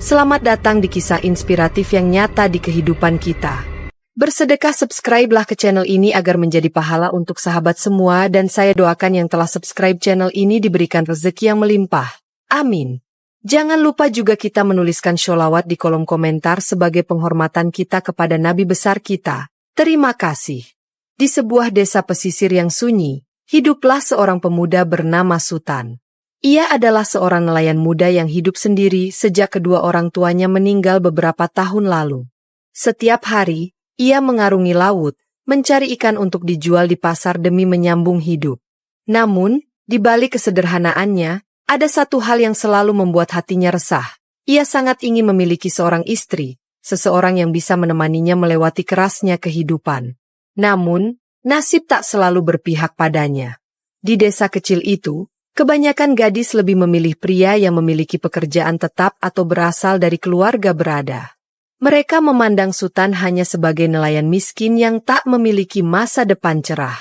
Selamat datang di kisah inspiratif yang nyata di kehidupan kita. Bersedekah subscribe-lah ke channel ini agar menjadi pahala untuk sahabat semua dan saya doakan yang telah subscribe channel ini diberikan rezeki yang melimpah. Amin. Jangan lupa juga kita menuliskan sholawat di kolom komentar sebagai penghormatan kita kepada Nabi besar kita. Terima kasih. Di sebuah desa pesisir yang sunyi, hiduplah seorang pemuda bernama Sutan. Ia adalah seorang nelayan muda yang hidup sendiri sejak kedua orang tuanya meninggal beberapa tahun lalu. Setiap hari, ia mengarungi laut, mencari ikan untuk dijual di pasar demi menyambung hidup. Namun, di balik kesederhanaannya, ada satu hal yang selalu membuat hatinya resah. Ia sangat ingin memiliki seorang istri, seseorang yang bisa menemaninya melewati kerasnya kehidupan. Namun, nasib tak selalu berpihak padanya. Di desa kecil itu, kebanyakan gadis lebih memilih pria yang memiliki pekerjaan tetap atau berasal dari keluarga berada. Mereka memandang Sutan hanya sebagai nelayan miskin yang tak memiliki masa depan cerah.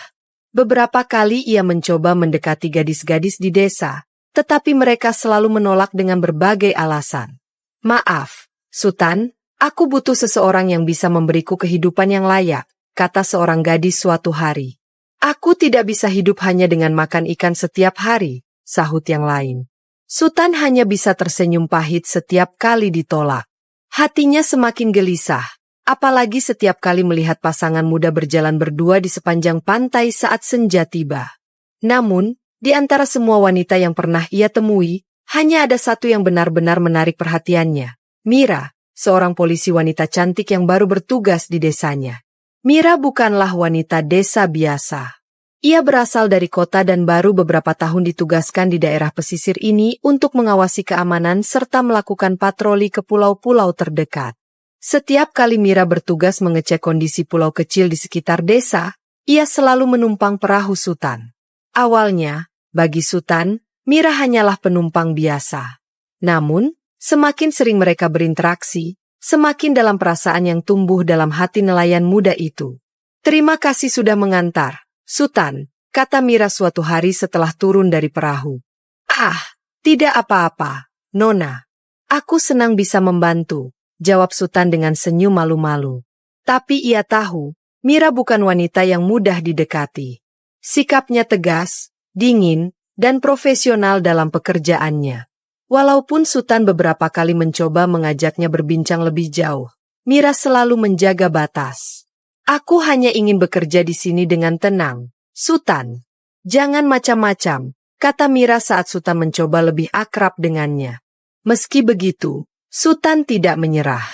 Beberapa kali ia mencoba mendekati gadis-gadis di desa, tetapi mereka selalu menolak dengan berbagai alasan. "Maaf, Sutan, aku butuh seseorang yang bisa memberiku kehidupan yang layak," kata seorang gadis suatu hari. "Aku tidak bisa hidup hanya dengan makan ikan setiap hari," sahut yang lain. Sutan hanya bisa tersenyum pahit setiap kali ditolak. Hatinya semakin gelisah, apalagi setiap kali melihat pasangan muda berjalan berdua di sepanjang pantai saat senja tiba. Namun, di antara semua wanita yang pernah ia temui, hanya ada satu yang benar-benar menarik perhatiannya. Mira, seorang polisi wanita cantik yang baru bertugas di desanya. Mira bukanlah wanita desa biasa. Ia berasal dari kota dan baru beberapa tahun ditugaskan di daerah pesisir ini untuk mengawasi keamanan serta melakukan patroli ke pulau-pulau terdekat. Setiap kali Mira bertugas mengecek kondisi pulau kecil di sekitar desa, ia selalu menumpang perahu Sutan. Awalnya, bagi Sutan, Mira hanyalah penumpang biasa. Namun, semakin sering mereka berinteraksi, semakin dalam perasaan yang tumbuh dalam hati nelayan muda itu. "Terima kasih sudah mengantar, Sutan," kata Mira suatu hari setelah turun dari perahu. "Ah, tidak apa-apa, Nona. Aku senang bisa membantu," jawab Sutan dengan senyum malu-malu. Tapi ia tahu, Mira bukan wanita yang mudah didekati. Sikapnya tegas, dingin, dan profesional dalam pekerjaannya. Walaupun Sutan beberapa kali mencoba mengajaknya berbincang lebih jauh, Mira selalu menjaga batas. "Aku hanya ingin bekerja di sini dengan tenang, Sutan. Jangan macam-macam," kata Mira saat Sutan mencoba lebih akrab dengannya. Meski begitu, Sutan tidak menyerah.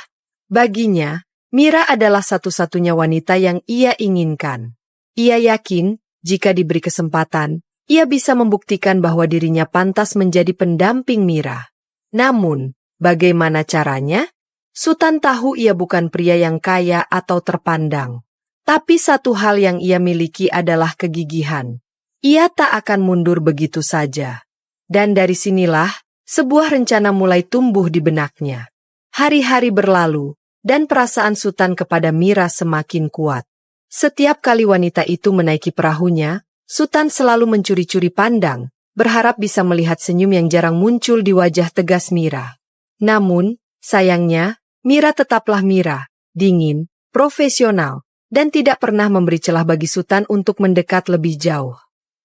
Baginya, Mira adalah satu-satunya wanita yang ia inginkan. Ia yakin, jika diberi kesempatan, ia bisa membuktikan bahwa dirinya pantas menjadi pendamping Mira. Namun, bagaimana caranya? Sutan tahu ia bukan pria yang kaya atau terpandang. Tapi satu hal yang ia miliki adalah kegigihan. Ia tak akan mundur begitu saja. Dan dari sinilah, sebuah rencana mulai tumbuh di benaknya. Hari-hari berlalu, dan perasaan Sutan kepada Mira semakin kuat. Setiap kali wanita itu menaiki perahunya, Sutan selalu mencuri-curi pandang, berharap bisa melihat senyum yang jarang muncul di wajah tegas Mira. Namun, sayangnya, Mira tetaplah Mira, dingin, profesional, dan tidak pernah memberi celah bagi Sutan untuk mendekat lebih jauh.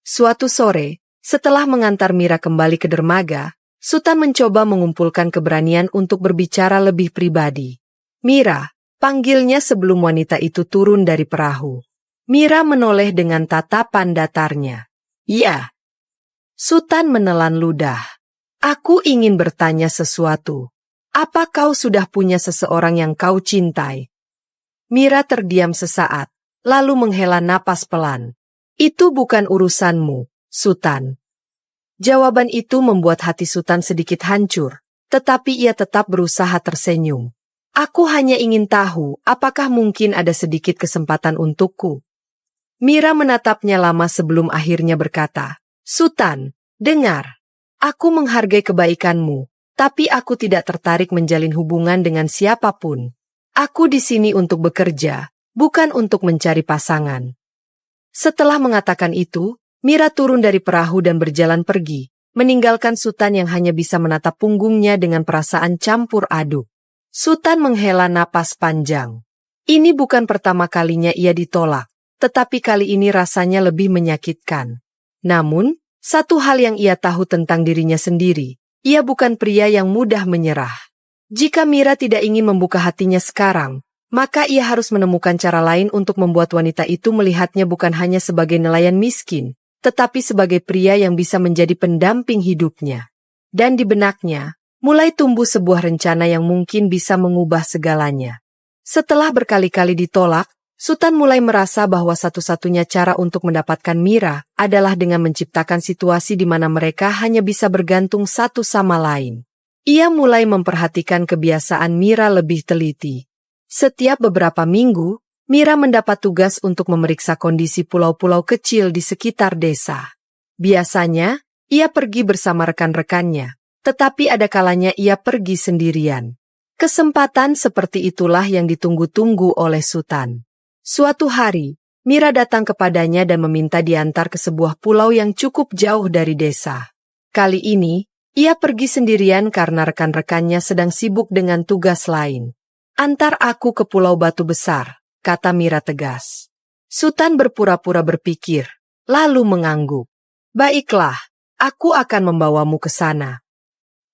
Suatu sore, setelah mengantar Mira kembali ke dermaga, Sutan mencoba mengumpulkan keberanian untuk berbicara lebih pribadi. "Mira," panggilnya sebelum wanita itu turun dari perahu. Mira menoleh dengan tatapan datarnya. "Ya." Sutan menelan ludah. "Aku ingin bertanya sesuatu. Apa kau sudah punya seseorang yang kau cintai?" Mira terdiam sesaat, lalu menghela napas pelan. "Itu bukan urusanmu, Sutan." Jawaban itu membuat hati Sutan sedikit hancur, tetapi ia tetap berusaha tersenyum. "Aku hanya ingin tahu apakah mungkin ada sedikit kesempatan untukku." Mira menatapnya lama sebelum akhirnya berkata, "Sutan, dengar. Aku menghargai kebaikanmu, tapi aku tidak tertarik menjalin hubungan dengan siapapun. Aku di sini untuk bekerja, bukan untuk mencari pasangan." Setelah mengatakan itu, Mira turun dari perahu dan berjalan pergi, meninggalkan Sultan yang hanya bisa menatap punggungnya dengan perasaan campur aduk. Sultan menghela napas panjang. Ini bukan pertama kalinya ia ditolak, tetapi kali ini rasanya lebih menyakitkan. Namun, satu hal yang ia tahu tentang dirinya sendiri, ia bukan pria yang mudah menyerah. Jika Mira tidak ingin membuka hatinya sekarang, maka ia harus menemukan cara lain untuk membuat wanita itu melihatnya bukan hanya sebagai nelayan miskin, tetapi sebagai pria yang bisa menjadi pendamping hidupnya. Dan di benaknya, mulai tumbuh sebuah rencana yang mungkin bisa mengubah segalanya. Setelah berkali-kali ditolak, Sultan mulai merasa bahwa satu-satunya cara untuk mendapatkan Mira adalah dengan menciptakan situasi di mana mereka hanya bisa bergantung satu sama lain. Ia mulai memperhatikan kebiasaan Mira lebih teliti. Setiap beberapa minggu, Mira mendapat tugas untuk memeriksa kondisi pulau-pulau kecil di sekitar desa. Biasanya, ia pergi bersama rekan-rekannya, tetapi ada kalanya ia pergi sendirian. Kesempatan seperti itulah yang ditunggu-tunggu oleh Sultan. Suatu hari, Mira datang kepadanya dan meminta diantar ke sebuah pulau yang cukup jauh dari desa. Kali ini, ia pergi sendirian karena rekan-rekannya sedang sibuk dengan tugas lain. "Antar aku ke Pulau Batu Besar," kata Mira tegas. Sultan berpura-pura berpikir, lalu mengangguk. "Baiklah, aku akan membawamu ke sana."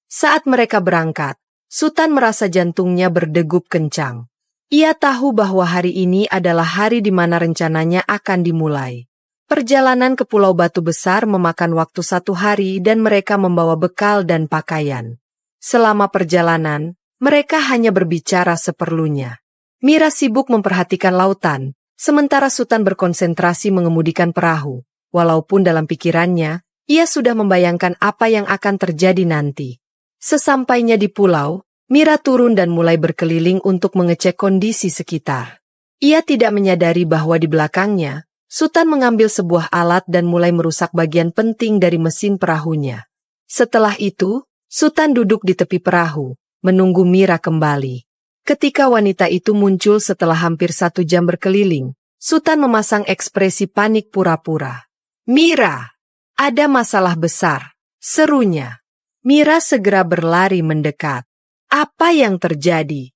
Saat mereka berangkat, Sultan merasa jantungnya berdegup kencang. Ia tahu bahwa hari ini adalah hari di mana rencananya akan dimulai. Perjalanan ke Pulau Batu Besar memakan waktu 1 hari dan mereka membawa bekal dan pakaian. Selama perjalanan, mereka hanya berbicara seperlunya. Mira sibuk memperhatikan lautan, sementara Sultan berkonsentrasi mengemudikan perahu. Walaupun dalam pikirannya, ia sudah membayangkan apa yang akan terjadi nanti. Sesampainya di pulau, Mira turun dan mulai berkeliling untuk mengecek kondisi sekitar. Ia tidak menyadari bahwa di belakangnya, Sultan mengambil sebuah alat dan mulai merusak bagian penting dari mesin perahunya. Setelah itu, Sultan duduk di tepi perahu, menunggu Mira kembali. Ketika wanita itu muncul setelah hampir 1 jam berkeliling, Sultan memasang ekspresi panik pura-pura. "Mira, ada masalah besar," serunya. Mira segera berlari mendekat. "Apa yang terjadi?"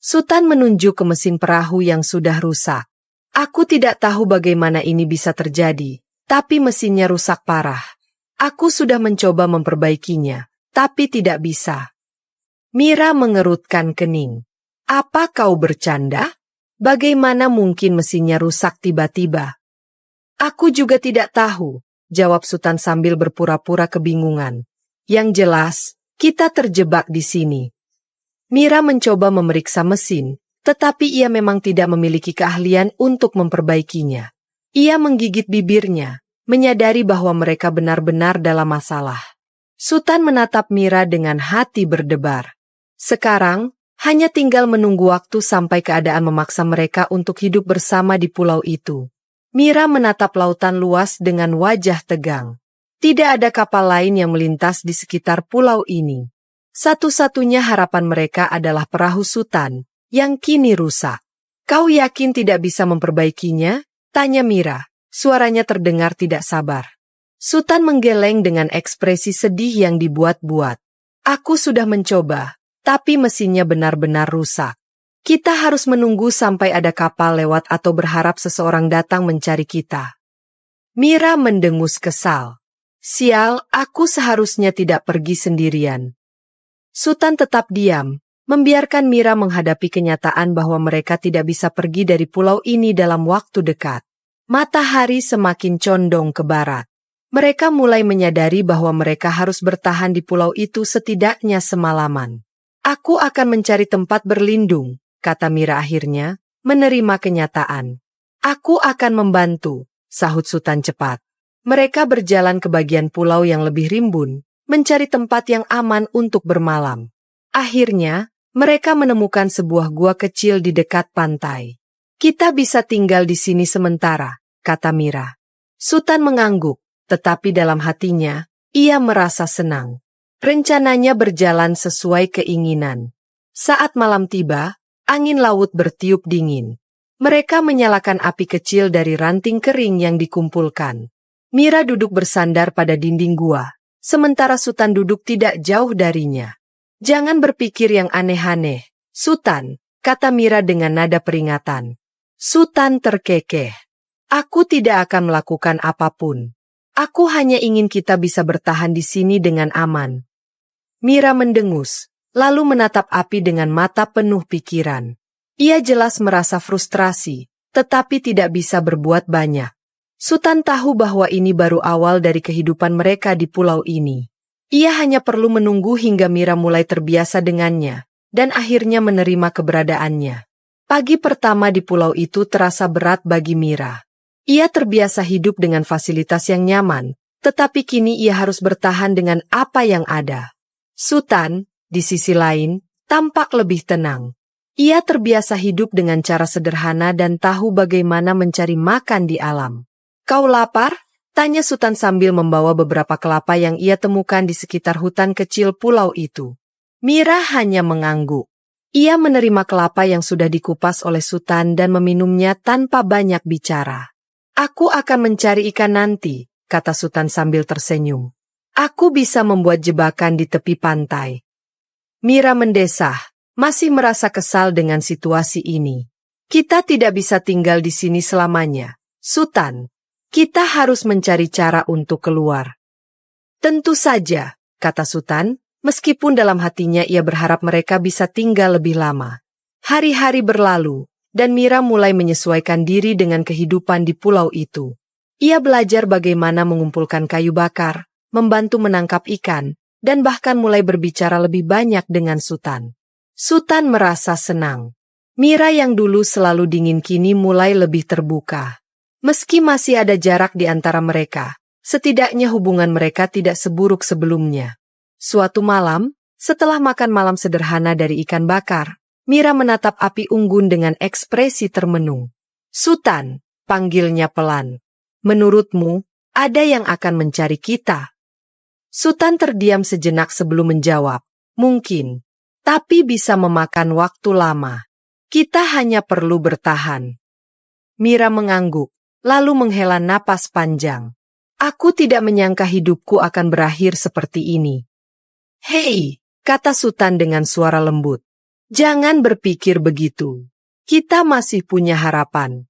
Sultan menunjuk ke mesin perahu yang sudah rusak. "Aku tidak tahu bagaimana ini bisa terjadi, tapi mesinnya rusak parah. Aku sudah mencoba memperbaikinya, tapi tidak bisa." Mira mengerutkan kening. "Apa kau bercanda? Bagaimana mungkin mesinnya rusak tiba-tiba?" "Aku juga tidak tahu," jawab Sultan sambil berpura-pura kebingungan. "Yang jelas, kita terjebak di sini." Mira mencoba memeriksa mesin, tetapi ia memang tidak memiliki keahlian untuk memperbaikinya. Ia menggigit bibirnya, menyadari bahwa mereka benar-benar dalam masalah. Sultan menatap Mira dengan hati berdebar. Sekarang, hanya tinggal menunggu waktu sampai keadaan memaksa mereka untuk hidup bersama di pulau itu. Mira menatap lautan luas dengan wajah tegang. Tidak ada kapal lain yang melintas di sekitar pulau ini. Satu-satunya harapan mereka adalah perahu Sultan, yang kini rusak. "Kau yakin tidak bisa memperbaikinya?" tanya Mira. Suaranya terdengar tidak sabar. Sultan menggeleng dengan ekspresi sedih yang dibuat-buat. "Aku sudah mencoba, tapi mesinnya benar-benar rusak. Kita harus menunggu sampai ada kapal lewat atau berharap seseorang datang mencari kita." Mira mendengus kesal. "Sial, aku seharusnya tidak pergi sendirian." Sultan tetap diam, membiarkan Mira menghadapi kenyataan bahwa mereka tidak bisa pergi dari pulau ini dalam waktu dekat. Matahari semakin condong ke barat. Mereka mulai menyadari bahwa mereka harus bertahan di pulau itu setidaknya semalaman. "Aku akan mencari tempat berlindung," kata Mira akhirnya, menerima kenyataan. "Aku akan membantu," sahut Sultan cepat. Mereka berjalan ke bagian pulau yang lebih rimbun, mencari tempat yang aman untuk bermalam. Akhirnya, mereka menemukan sebuah gua kecil di dekat pantai. "Kita bisa tinggal di sini sementara," kata Mira. Sultan mengangguk, tetapi dalam hatinya, ia merasa senang. Rencananya berjalan sesuai keinginan. Saat malam tiba, angin laut bertiup dingin. Mereka menyalakan api kecil dari ranting kering yang dikumpulkan. Mira duduk bersandar pada dinding gua, sementara Sultan duduk tidak jauh darinya. "Jangan berpikir yang aneh-aneh, Sultan," kata Mira dengan nada peringatan. Sultan terkekeh. "Aku tidak akan melakukan apapun. Aku hanya ingin kita bisa bertahan di sini dengan aman." Mira mendengus, lalu menatap api dengan mata penuh pikiran. Ia jelas merasa frustrasi, tetapi tidak bisa berbuat banyak. Sultan tahu bahwa ini baru awal dari kehidupan mereka di pulau ini. Ia hanya perlu menunggu hingga Mira mulai terbiasa dengannya, dan akhirnya menerima keberadaannya. Pagi pertama di pulau itu terasa berat bagi Mira. Ia terbiasa hidup dengan fasilitas yang nyaman, tetapi kini ia harus bertahan dengan apa yang ada. Sultan, di sisi lain, tampak lebih tenang. Ia terbiasa hidup dengan cara sederhana dan tahu bagaimana mencari makan di alam. "Kau lapar?" tanya Sultan sambil membawa beberapa kelapa yang ia temukan di sekitar hutan kecil pulau itu. Mira hanya mengangguk. Ia menerima kelapa yang sudah dikupas oleh Sultan dan meminumnya tanpa banyak bicara. "Aku akan mencari ikan nanti," kata Sultan sambil tersenyum. "Aku bisa membuat jebakan di tepi pantai." Mira mendesah, masih merasa kesal dengan situasi ini. "Kita tidak bisa tinggal di sini selamanya, Sultan. Kita harus mencari cara untuk keluar." "Tentu saja," kata Sultan, meskipun dalam hatinya ia berharap mereka bisa tinggal lebih lama. Hari-hari berlalu, dan Mira mulai menyesuaikan diri dengan kehidupan di pulau itu. Ia belajar bagaimana mengumpulkan kayu bakar, membantu menangkap ikan, dan bahkan mulai berbicara lebih banyak dengan Sultan. Sultan merasa senang. Mira yang dulu selalu dingin kini mulai lebih terbuka. Meski masih ada jarak di antara mereka, setidaknya hubungan mereka tidak seburuk sebelumnya. Suatu malam, setelah makan malam sederhana dari ikan bakar, Mira menatap api unggun dengan ekspresi termenung. "Sultan," panggilnya pelan. "Menurutmu, ada yang akan mencari kita?" Sultan terdiam sejenak sebelum menjawab. "Mungkin, tapi bisa memakan waktu lama. Kita hanya perlu bertahan." Mira mengangguk, lalu menghela napas panjang. "Aku tidak menyangka hidupku akan berakhir seperti ini." "Hei," kata Sultan dengan suara lembut. "Jangan berpikir begitu. Kita masih punya harapan."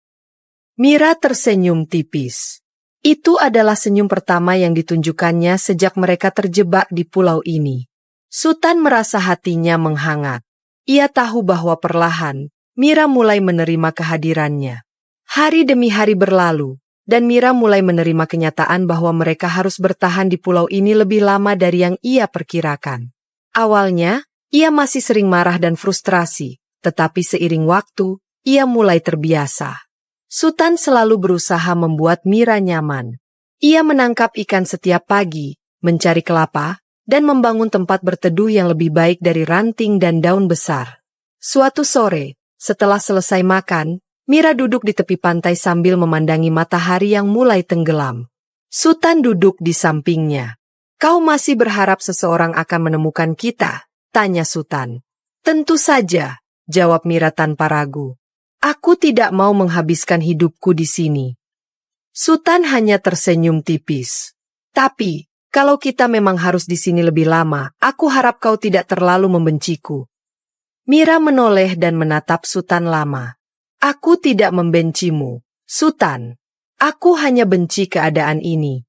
Mira tersenyum tipis. Itu adalah senyum pertama yang ditunjukkannya sejak mereka terjebak di pulau ini. Sultan merasa hatinya menghangat. Ia tahu bahwa perlahan, Mira mulai menerima kehadirannya. Hari demi hari berlalu, dan Mira mulai menerima kenyataan bahwa mereka harus bertahan di pulau ini lebih lama dari yang ia perkirakan. Awalnya, ia masih sering marah dan frustrasi, tetapi seiring waktu, ia mulai terbiasa. Sultan selalu berusaha membuat Mira nyaman. Ia menangkap ikan setiap pagi, mencari kelapa, dan membangun tempat berteduh yang lebih baik dari ranting dan daun besar. Suatu sore, setelah selesai makan, Mira duduk di tepi pantai sambil memandangi matahari yang mulai tenggelam. Sultan duduk di sampingnya. "Kau masih berharap seseorang akan menemukan kita?" tanya Sultan. "Tentu saja," jawab Mira tanpa ragu. "Aku tidak mau menghabiskan hidupku di sini." Sultan hanya tersenyum tipis. "Tapi, kalau kita memang harus di sini lebih lama, aku harap kau tidak terlalu membenciku." Mira menoleh dan menatap Sultan lama. "Aku tidak membencimu, Sultan. Aku hanya benci keadaan ini."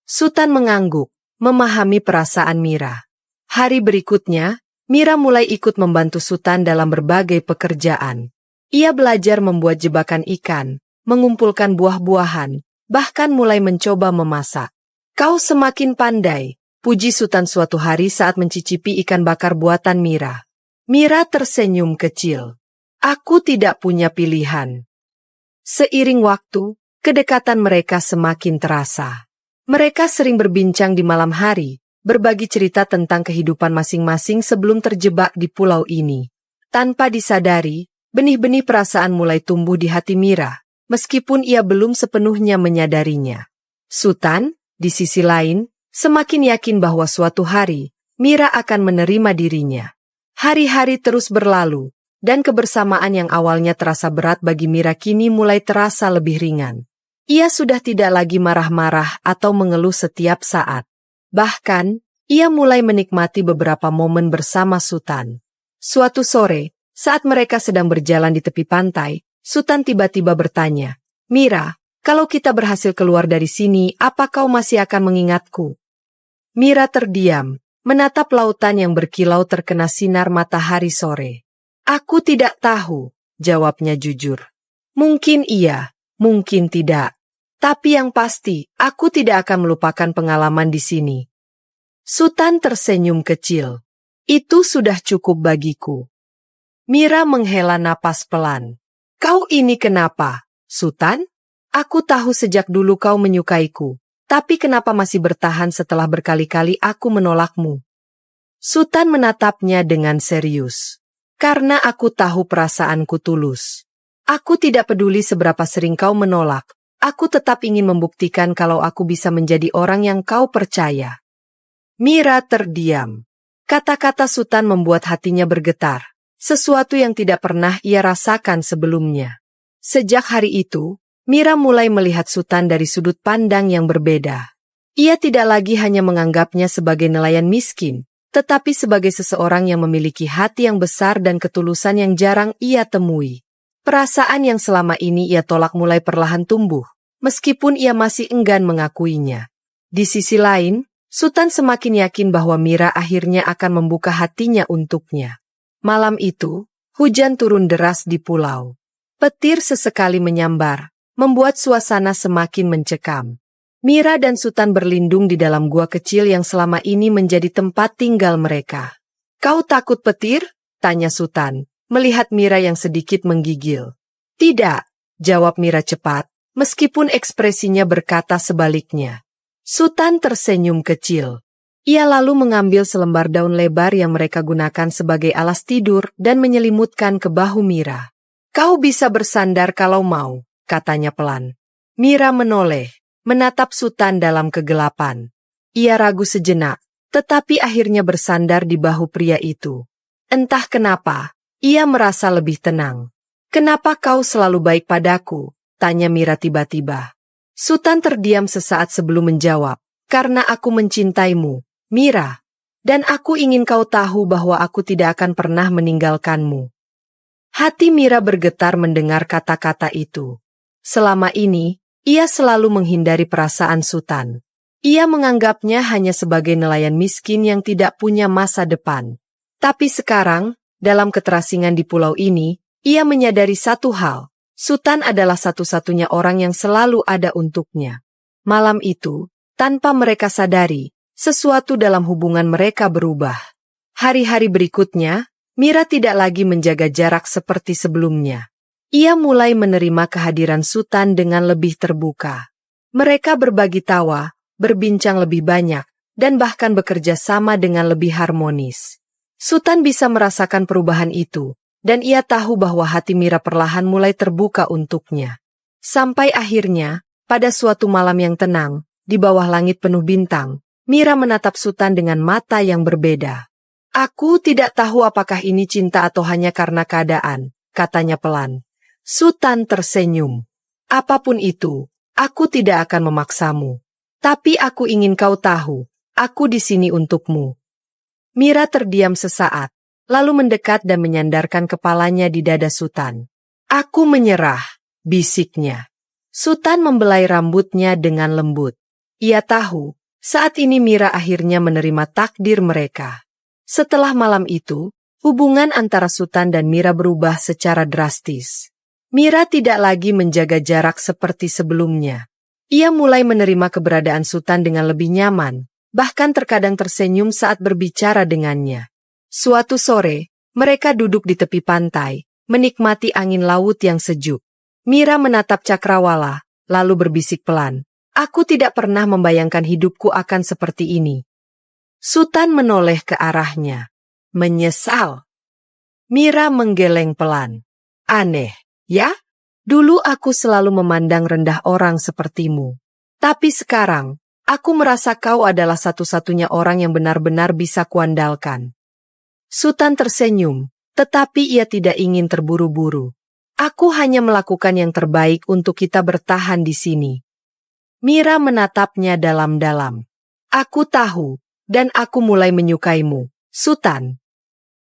Sultan mengangguk, memahami perasaan Mira. Hari berikutnya, Mira mulai ikut membantu Sultan dalam berbagai pekerjaan. Ia belajar membuat jebakan ikan, mengumpulkan buah-buahan, bahkan mulai mencoba memasak. "Kau semakin pandai," puji Sultan suatu hari saat mencicipi ikan bakar buatan Mira. Mira tersenyum kecil. "Aku tidak punya pilihan." Seiring waktu, kedekatan mereka semakin terasa. Mereka sering berbincang di malam hari, berbagi cerita tentang kehidupan masing-masing sebelum terjebak di pulau ini. Tanpa disadari, benih-benih perasaan mulai tumbuh di hati Mira, meskipun ia belum sepenuhnya menyadarinya. Sultan, di sisi lain, semakin yakin bahwa suatu hari, Mira akan menerima dirinya. Hari-hari terus berlalu, dan kebersamaan yang awalnya terasa berat bagi Mira kini mulai terasa lebih ringan. Ia sudah tidak lagi marah-marah atau mengeluh setiap saat. Bahkan, ia mulai menikmati beberapa momen bersama Sultan. Suatu sore, saat mereka sedang berjalan di tepi pantai, Sultan tiba-tiba bertanya, "Mira, kalau kita berhasil keluar dari sini, apa kau masih akan mengingatku?" Mira terdiam, menatap lautan yang berkilau terkena sinar matahari sore. "Aku tidak tahu," jawabnya jujur. "Mungkin iya, mungkin tidak. Tapi yang pasti, aku tidak akan melupakan pengalaman di sini." Sultan tersenyum kecil. "Itu sudah cukup bagiku." Mira menghela napas pelan. "Kau ini kenapa, Sultan? Aku tahu sejak dulu kau menyukaiku. Tapi kenapa masih bertahan setelah berkali-kali aku menolakmu?" Sultan menatapnya dengan serius. "Karena aku tahu perasaanku tulus. Aku tidak peduli seberapa sering kau menolak. Aku tetap ingin membuktikan kalau aku bisa menjadi orang yang kau percaya." Mira terdiam. Kata-kata Sultan membuat hatinya bergetar. Sesuatu yang tidak pernah ia rasakan sebelumnya. Sejak hari itu, Mira mulai melihat Sultan dari sudut pandang yang berbeda. Ia tidak lagi hanya menganggapnya sebagai nelayan miskin, tetapi sebagai seseorang yang memiliki hati yang besar dan ketulusan yang jarang ia temui. Perasaan yang selama ini ia tolak mulai perlahan tumbuh, meskipun ia masih enggan mengakuinya. Di sisi lain, Sultan semakin yakin bahwa Mira akhirnya akan membuka hatinya untuknya. Malam itu, hujan turun deras di pulau. Petir sesekali menyambar, membuat suasana semakin mencekam. Mira dan Sultan berlindung di dalam gua kecil yang selama ini menjadi tempat tinggal mereka. "Kau takut petir?" tanya Sultan, melihat Mira yang sedikit menggigil. "Tidak," jawab Mira cepat, meskipun ekspresinya berkata sebaliknya. Sultan tersenyum kecil. Ia lalu mengambil selembar daun lebar yang mereka gunakan sebagai alas tidur dan menyelimutkan ke bahu Mira. "Kau bisa bersandar kalau mau," katanya pelan. Mira menoleh, menatap Sultan dalam kegelapan. Ia ragu sejenak, tetapi akhirnya bersandar di bahu pria itu. Entah kenapa, ia merasa lebih tenang. "Kenapa kau selalu baik padaku?" tanya Mira tiba-tiba. Sultan terdiam sesaat sebelum menjawab, "Karena aku mencintaimu, Mira, dan aku ingin kau tahu bahwa aku tidak akan pernah meninggalkanmu." Hati Mira bergetar mendengar kata-kata itu. Selama ini, ia selalu menghindari perasaan Sultan. Ia menganggapnya hanya sebagai nelayan miskin yang tidak punya masa depan. Tapi sekarang, dalam keterasingan di pulau ini, ia menyadari satu hal. Sultan adalah satu-satunya orang yang selalu ada untuknya. Malam itu, tanpa mereka sadari, sesuatu dalam hubungan mereka berubah. Hari-hari berikutnya, Mira tidak lagi menjaga jarak seperti sebelumnya. Ia mulai menerima kehadiran Sultan dengan lebih terbuka. Mereka berbagi tawa, berbincang lebih banyak, dan bahkan bekerja sama dengan lebih harmonis. Sultan bisa merasakan perubahan itu, dan ia tahu bahwa hati Mira perlahan mulai terbuka untuknya. Sampai akhirnya, pada suatu malam yang tenang, di bawah langit penuh bintang, Mira menatap Sultan dengan mata yang berbeda. "Aku tidak tahu apakah ini cinta atau hanya karena keadaan," katanya pelan. Sultan tersenyum. "Apapun itu, aku tidak akan memaksamu. Tapi aku ingin kau tahu, aku di sini untukmu." Mira terdiam sesaat, lalu mendekat dan menyandarkan kepalanya di dada Sultan. "Aku menyerah," bisiknya. Sultan membelai rambutnya dengan lembut. Ia tahu, saat ini Mira akhirnya menerima takdir mereka. Setelah malam itu, hubungan antara Sultan dan Mira berubah secara drastis. Mira tidak lagi menjaga jarak seperti sebelumnya. Ia mulai menerima keberadaan Sultan dengan lebih nyaman, bahkan terkadang tersenyum saat berbicara dengannya. Suatu sore, mereka duduk di tepi pantai, menikmati angin laut yang sejuk. Mira menatap cakrawala, lalu berbisik pelan, "Aku tidak pernah membayangkan hidupku akan seperti ini." Sultan menoleh ke arahnya. "Menyesal?" Mira menggeleng pelan. "Aneh, ya? Dulu aku selalu memandang rendah orang sepertimu. Tapi sekarang, aku merasa kau adalah satu-satunya orang yang benar-benar bisa kuandalkan." Sultan tersenyum, tetapi ia tidak ingin terburu-buru. "Aku hanya melakukan yang terbaik untuk kita bertahan di sini." Mira menatapnya dalam-dalam. Aku tahu, dan aku mulai menyukaimu, Sutan.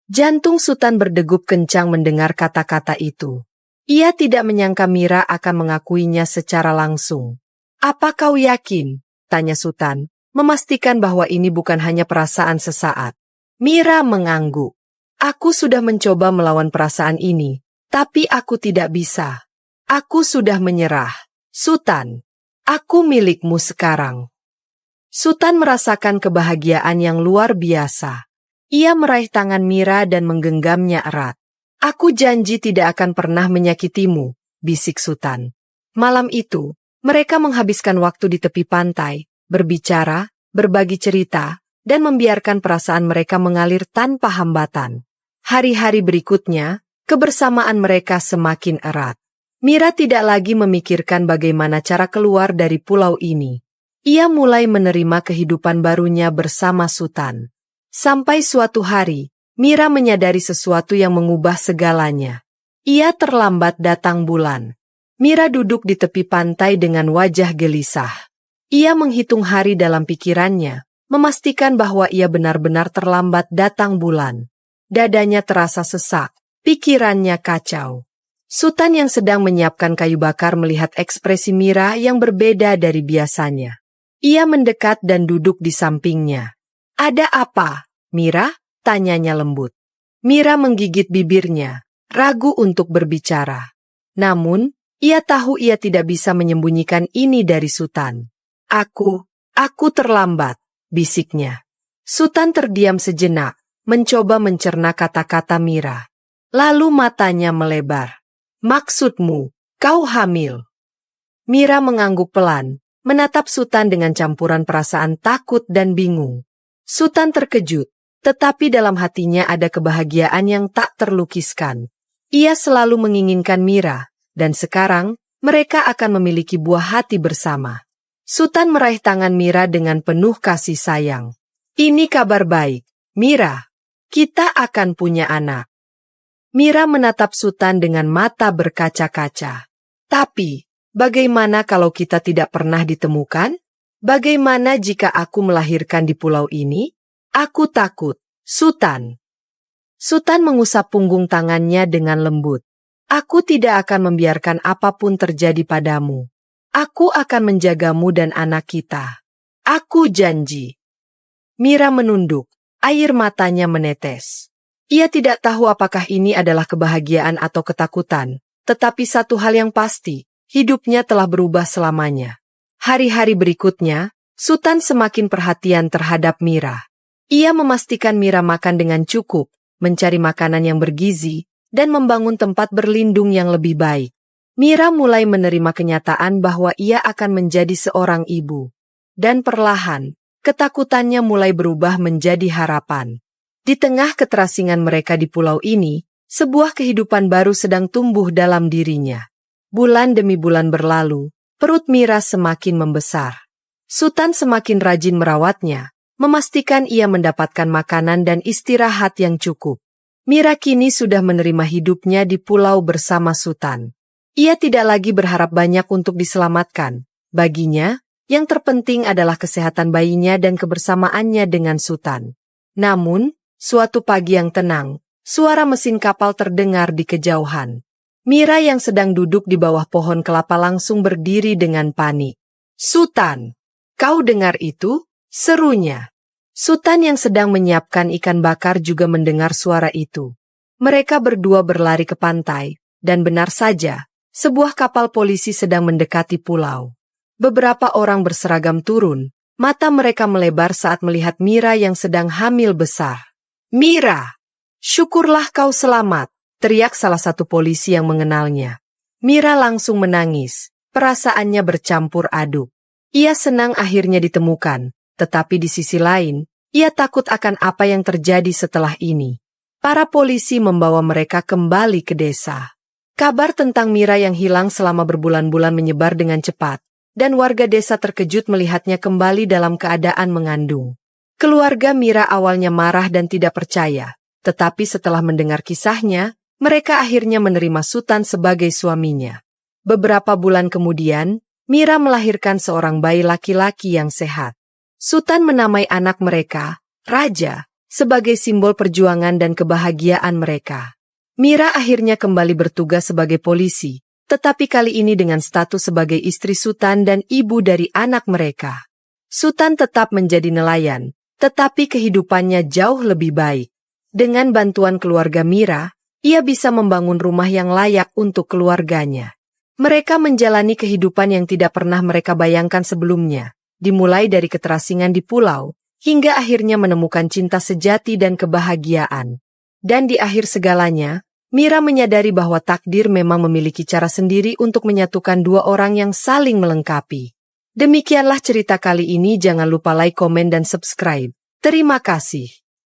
Jantung Sutan berdegup kencang mendengar kata-kata itu. Ia tidak menyangka Mira akan mengakuinya secara langsung. Apa kau yakin? Tanya Sutan, memastikan bahwa ini bukan hanya perasaan sesaat. Mira mengangguk. Aku sudah mencoba melawan perasaan ini, tapi aku tidak bisa. Aku sudah menyerah. Sutan, aku milikmu sekarang. Sutan merasakan kebahagiaan yang luar biasa. Ia meraih tangan Mira dan menggenggamnya erat. Aku janji tidak akan pernah menyakitimu, bisik Sutan. Malam itu, mereka menghabiskan waktu di tepi pantai, berbicara, berbagi cerita, dan membiarkan perasaan mereka mengalir tanpa hambatan. Hari-hari berikutnya, kebersamaan mereka semakin erat. Mira tidak lagi memikirkan bagaimana cara keluar dari pulau ini. Ia mulai menerima kehidupan barunya bersama Sutan. Sampai suatu hari, Mira menyadari sesuatu yang mengubah segalanya. Ia terlambat datang bulan. Mira duduk di tepi pantai dengan wajah gelisah. Ia menghitung hari dalam pikirannya, memastikan bahwa ia benar-benar terlambat datang bulan. Dadanya terasa sesak, pikirannya kacau. Sutan yang sedang menyiapkan kayu bakar melihat ekspresi Mira yang berbeda dari biasanya. Ia mendekat dan duduk di sampingnya. Ada apa, Mira? Tanyanya lembut. Mira menggigit bibirnya, ragu untuk berbicara. Namun, ia tahu ia tidak bisa menyembunyikan ini dari Sutan. Aku terlambat, bisiknya. Sutan terdiam sejenak, mencoba mencerna kata-kata Mira. Lalu matanya melebar. Maksudmu, kau hamil? Mira mengangguk pelan, menatap Sutan dengan campuran perasaan takut dan bingung. Sutan terkejut, tetapi dalam hatinya ada kebahagiaan yang tak terlukiskan. Ia selalu menginginkan Mira, dan sekarang mereka akan memiliki buah hati bersama. Sutan meraih tangan Mira dengan penuh kasih sayang. Ini kabar baik, Mira. Kita akan punya anak. Mira menatap Sutan dengan mata berkaca-kaca. Tapi, bagaimana kalau kita tidak pernah ditemukan? Bagaimana jika aku melahirkan di pulau ini? Aku takut, Sutan. Sutan mengusap punggung tangannya dengan lembut. Aku tidak akan membiarkan apapun terjadi padamu. Aku akan menjagamu dan anak kita. Aku janji. Mira menunduk, air matanya menetes. Ia tidak tahu apakah ini adalah kebahagiaan atau ketakutan, tetapi satu hal yang pasti, hidupnya telah berubah selamanya. Hari-hari berikutnya, Sutan semakin perhatian terhadap Mira. Ia memastikan Mira makan dengan cukup, mencari makanan yang bergizi, dan membangun tempat berlindung yang lebih baik. Mira mulai menerima kenyataan bahwa ia akan menjadi seorang ibu. Dan perlahan, ketakutannya mulai berubah menjadi harapan. Di tengah keterasingan mereka di pulau ini, sebuah kehidupan baru sedang tumbuh dalam dirinya. Bulan demi bulan berlalu, perut Mira semakin membesar. Sutan semakin rajin merawatnya, memastikan ia mendapatkan makanan dan istirahat yang cukup. Mira kini sudah menerima hidupnya di pulau bersama Sutan. Ia tidak lagi berharap banyak untuk diselamatkan. Baginya, yang terpenting adalah kesehatan bayinya dan kebersamaannya dengan Sutan. Namun, suatu pagi yang tenang, suara mesin kapal terdengar di kejauhan. Mira yang sedang duduk di bawah pohon kelapa langsung berdiri dengan panik. Sutan, kau dengar itu? Serunya. Sutan yang sedang menyiapkan ikan bakar juga mendengar suara itu. Mereka berdua berlari ke pantai, dan benar saja, sebuah kapal polisi sedang mendekati pulau. Beberapa orang berseragam turun, mata mereka melebar saat melihat Mira yang sedang hamil besar. Mira! Syukurlah kau selamat, teriak salah satu polisi yang mengenalnya. Mira langsung menangis, perasaannya bercampur aduk. Ia senang akhirnya ditemukan, tetapi di sisi lain, ia takut akan apa yang terjadi setelah ini. Para polisi membawa mereka kembali ke desa. Kabar tentang Mira yang hilang selama berbulan-bulan menyebar dengan cepat, dan warga desa terkejut melihatnya kembali dalam keadaan mengandung. Keluarga Mira awalnya marah dan tidak percaya, tetapi setelah mendengar kisahnya, mereka akhirnya menerima Sutan sebagai suaminya. Beberapa bulan kemudian, Mira melahirkan seorang bayi laki-laki yang sehat. Sultan menamai anak mereka, Raja, sebagai simbol perjuangan dan kebahagiaan mereka. Mira akhirnya kembali bertugas sebagai polisi, tetapi kali ini dengan status sebagai istri Sultan dan ibu dari anak mereka. Sultan tetap menjadi nelayan, tetapi kehidupannya jauh lebih baik. Dengan bantuan keluarga Mira, ia bisa membangun rumah yang layak untuk keluarganya. Mereka menjalani kehidupan yang tidak pernah mereka bayangkan sebelumnya, dimulai dari keterasingan di pulau, hingga akhirnya menemukan cinta sejati dan kebahagiaan. Dan di akhir segalanya, Mira menyadari bahwa takdir memang memiliki cara sendiri untuk menyatukan dua orang yang saling melengkapi. Demikianlah cerita kali ini, jangan lupa like, komen, dan subscribe. Terima kasih.